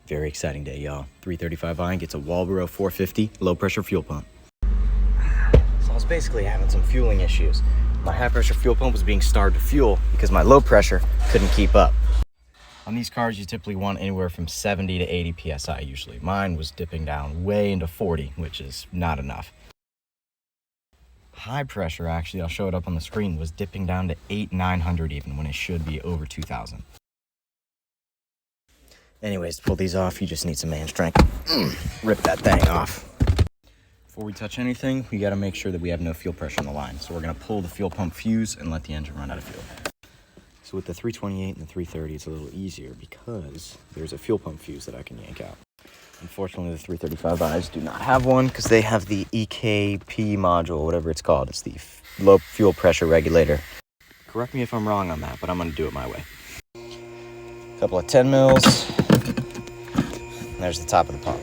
Very exciting day, y'all. 335i gets a Walbro 450 low pressure fuel pump. So I was basically having some fueling issues. My high pressure fuel pump was being starved of fuel because my low pressure couldn't keep up. On these cars, you typically want anywhere from 70 to 80 PSI usually. Mine was dipping down way into 40, which is not enough. High pressure, actually, I'll show it up on the screen, was dipping down to 900 even when it should be over 2000. Anyways, to pull these off, you just need some man strength. Rip that thing off. Before we touch anything, we gotta make sure that we have no fuel pressure on the line. So we're gonna pull the fuel pump fuse and let the engine run out of fuel. So with the 328 and the 330, it's a little easier because there's a fuel pump fuse that I can yank out. Unfortunately, the 335i's do not have one because they have the EKP module, whatever it's called. It's the low fuel pressure regulator. Correct me if I'm wrong on that, but I'm gonna do it my way. A couple of 10 mils. And there's the top of the pump.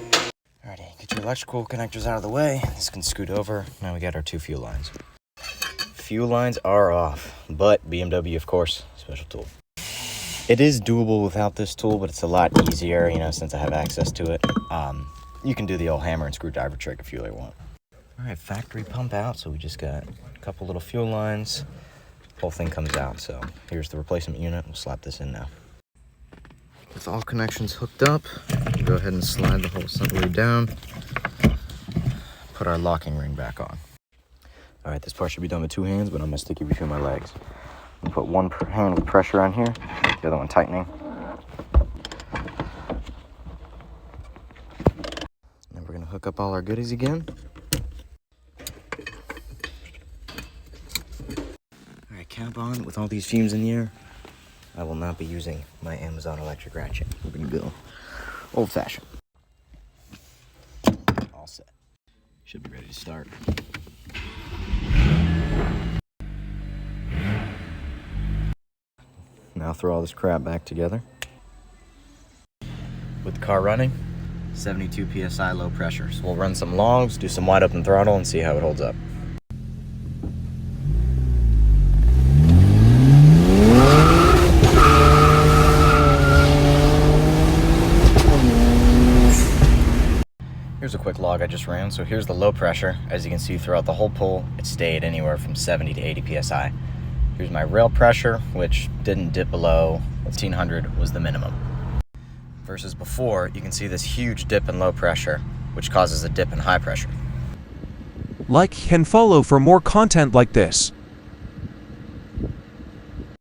Alrighty, get your electrical connectors out of the way. This can scoot over. Now we got our two fuel lines. Fuel lines are off, but BMW, of course, special tool. It is doable without this tool, but it's a lot easier, since I have access to it. You can do the old hammer and screwdriver trick if you really want. Alright, factory pump out. So we just got a couple little fuel lines. Whole thing comes out. So here's the replacement unit. We'll slap this in now. With all connections hooked up, go ahead and slide the whole assembly down. Put our locking ring back on. All right, this part should be done with two hands, but I'm gonna stick it between my legs. I'm gonna put one hand with pressure on here, the other one tightening. And then we're gonna hook up all our goodies again. All right, cap on with all these fumes in the air. I will not be using my Amazon electric ratchet. We're gonna go old-fashioned. All set. Should be ready to start. Now throw all this crap back together. With the car running, 72 PSI low pressure. So we'll run some longs, do some wide open throttle, and see how it holds up. Here's a quick log I just ran. So here's the low pressure. As you can see, throughout the whole pull, it stayed anywhere from 70 to 80 PSI. Here's my rail pressure, which didn't dip below 1500 was the minimum. Versus before, you can see this huge dip in low pressure, which causes a dip in high pressure. Like and follow for more content like this.